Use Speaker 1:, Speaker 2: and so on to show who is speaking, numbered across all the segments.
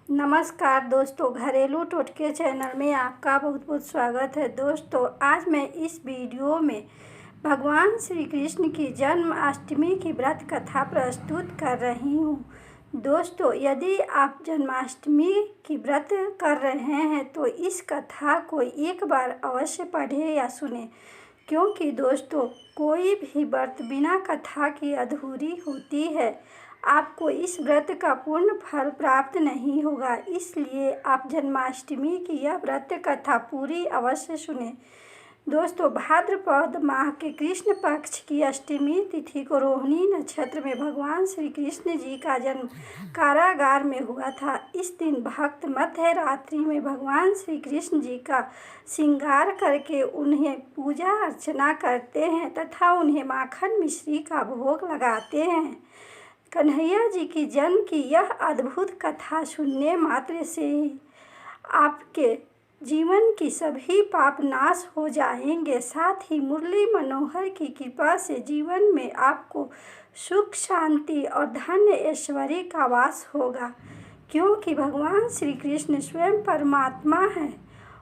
Speaker 1: नमस्कार दोस्तों, घरेलू टोटके चैनल में आपका बहुत बहुत स्वागत है। दोस्तों, आज मैं इस वीडियो में भगवान श्री कृष्ण की जन्माष्टमी की व्रत कथा प्रस्तुत कर रही हूँ। दोस्तों, यदि आप जन्माष्टमी की व्रत कर रहे हैं तो इस कथा को एक बार अवश्य पढ़ें या सुने, क्योंकि दोस्तों कोई भी व्रत बिना कथा की अधूरी होती है। आपको इस व्रत का पूर्ण फल प्राप्त नहीं होगा, इसलिए आप जन्माष्टमी की यह व्रत कथा पूरी अवश्य सुने। दोस्तों, भाद्रपद माह के कृष्ण पक्ष की अष्टमी तिथि को रोहिणी नक्षत्र में भगवान श्री कृष्ण जी का जन्म कारागार में हुआ था। इस दिन भक्त मध्य रात्रि में भगवान श्री कृष्ण जी का श्रृंगार करके उन्हें पूजा अर्चना करते हैं तथा उन्हें माखन मिश्री का भोग लगाते हैं। कन्हैया जी की जन्म की यह अद्भुत कथा सुनने मात्र से ही आपके जीवन की सभी पाप नाश हो जाएंगे। साथ ही मुरली मनोहर की कृपा से जीवन में आपको सुख शांति और धन ऐश्वर्य का वास होगा, क्योंकि भगवान श्री कृष्ण स्वयं परमात्मा है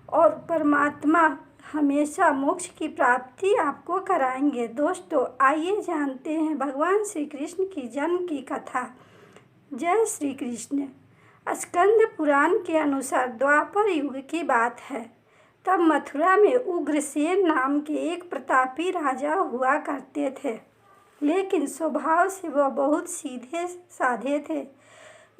Speaker 1: और परमात्मा हमेशा मोक्ष की प्राप्ति आपको कराएंगे। दोस्तों, आइए जानते हैं भगवान श्री कृष्ण की जन्म की कथा। जय श्री कृष्ण। स्कंद पुराण के अनुसार द्वापर युग की बात है। तब मथुरा में उग्रसेन नाम के एक प्रतापी राजा हुआ करते थे, लेकिन स्वभाव से वह बहुत सीधे साधे थे।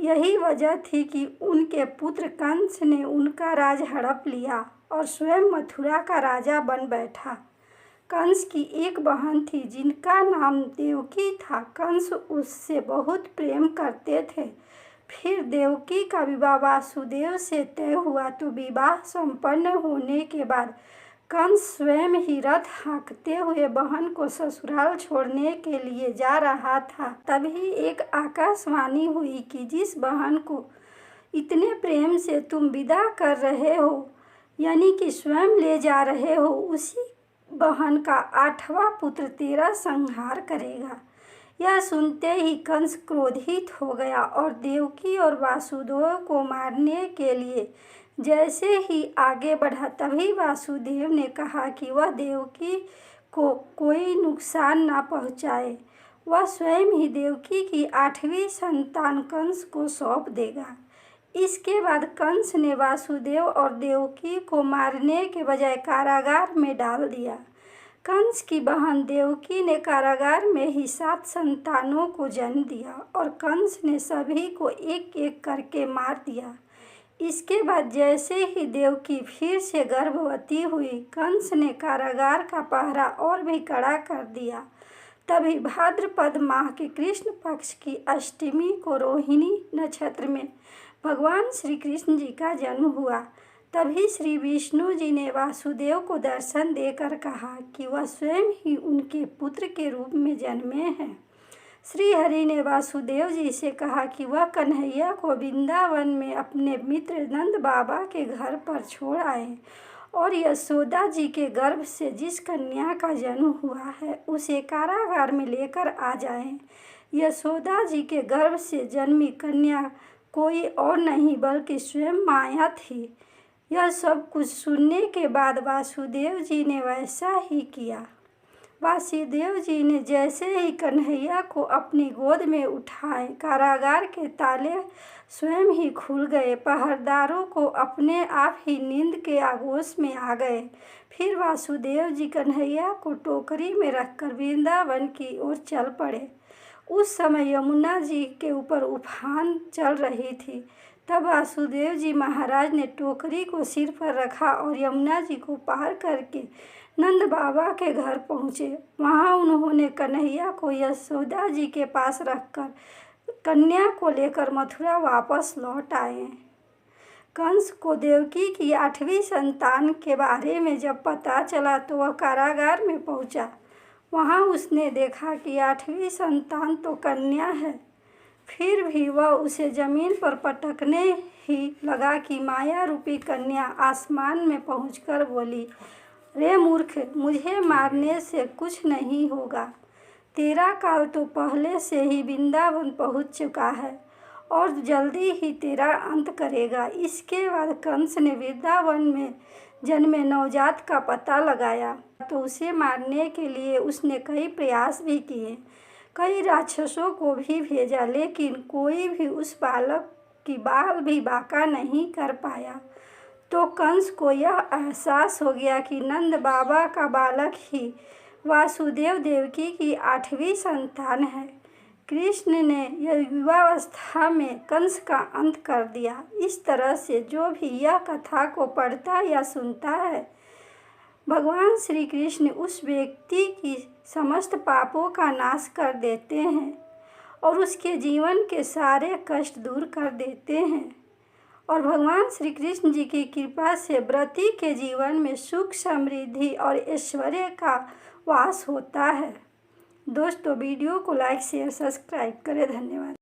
Speaker 1: यही वजह थी कि उनके पुत्र कंस ने उनका राज हड़प लिया और स्वयं मथुरा का राजा बन बैठा। कंस की एक बहन थी जिनका नाम देवकी था। कंस उससे बहुत प्रेम करते थे। फिर देवकी का विवाह वासुदेव से तय हुआ तो विवाह संपन्न होने के बाद कंस स्वयं ही रथ हाँकते हुए बहन को ससुराल छोड़ने के लिए जा रहा था। तभी एक आकाशवाणी हुई कि जिस बहन को इतने प्रेम से तुम विदा कर रहे हो, यानी कि स्वयं ले जा रहे हो, उसी बहन का 8वां पुत्र तेरा संहार करेगा। यह सुनते ही कंस क्रोधित हो गया और देवकी और वासुदेव को मारने के लिए जैसे ही आगे बढ़ा, तभी वासुदेव ने कहा कि वह देवकी को कोई नुकसान न पहुँचाए। वह स्वयं ही देवकी की 8वीं संतान कंस को सौंप देगा। इसके बाद कंस ने वासुदेव और देवकी को मारने के बजाय कारागार में डाल दिया। कंस की बहन देवकी ने कारागार में ही 7 संतानों को जन्म दिया और कंस ने सभी को एक एक करके मार दिया। इसके बाद जैसे ही देवकी फिर से गर्भवती हुई, कंस ने कारागार का पहरा और भी कड़ा कर दिया। तभी भाद्रपद माह के कृष्ण पक्ष की अष्टमी को रोहिणी नक्षत्र में भगवान श्री कृष्ण जी का जन्म हुआ। तभी श्री विष्णु जी ने वासुदेव को दर्शन देकर कहा कि वह स्वयं ही उनके पुत्र के रूप में जन्मे हैं। श्री हरि ने वासुदेव जी से कहा कि वह कन्हैया को वृंदावन में अपने मित्र नंद बाबा के घर पर छोड़ आए और यशोदा जी के गर्भ से जिस कन्या का जन्म हुआ है उसे कारागार में लेकर आ जाएं। यशोदा जी के गर्भ से जन्मी कन्या कोई और नहीं बल्कि स्वयं माया थी। यह सब कुछ सुनने के बाद वासुदेव जी ने वैसा ही किया। वासुदेव जी ने जैसे ही कन्हैया को अपनी गोद में उठाए, कारागार के ताले स्वयं ही खुल गए। पहरेदारों को अपने आप ही नींद के आगोश में आ गए। फिर वासुदेव जी कन्हैया को टोकरी में रखकर वृंदावन की ओर चल पड़े। उस समय यमुना जी के ऊपर उफान चल रही थी। तब वासुदेव जी महाराज ने टोकरी को सिर पर रखा और यमुना जी को पार करके नंद बाबा के घर पहुँचे। वहाँ उन्होंने कन्हैया को यशोदा जी के पास रखकर कन्या को लेकर मथुरा वापस लौट आए। कंस को देवकी की 8वीं संतान के बारे में जब पता चला तो वह कारागार में पहुँचा। वहाँ उसने देखा कि 8वीं संतान तो कन्या है। फिर भी वह उसे जमीन पर पटकने ही लगा कि माया रूपी कन्या आसमान में पहुंचकर बोली, रे मूर्ख, मुझे मारने से कुछ नहीं होगा। तेरा काल तो पहले से ही वृंदावन पहुंच चुका है और जल्दी ही तेरा अंत करेगा। इसके बाद कंस ने वृंदावन में जन्मे नवजात का पता लगाया तो उसे मारने के लिए उसने कई प्रयास भी किए, कई राक्षसों को भी भेजा, लेकिन कोई भी उस बालक की बाल भी बांका नहीं कर पाया। तो कंस को यह एहसास हो गया कि नंद बाबा का बालक ही वासुदेव देवकी की 8वीं संतान है। कृष्ण ने युवावस्था में कंस का अंत कर दिया। इस तरह से जो भी यह कथा को पढ़ता या सुनता है, भगवान श्री कृष्ण उस व्यक्ति की समस्त पापों का नाश कर देते हैं और उसके जीवन के सारे कष्ट दूर कर देते हैं। और भगवान श्री कृष्ण जी की कृपा से व्रती के जीवन में सुख, समृद्धि और ऐश्वर्य का वास होता है। दोस्तों, वीडियो को लाइक, शेयर, सब्सक्राइब करें। धन्यवाद।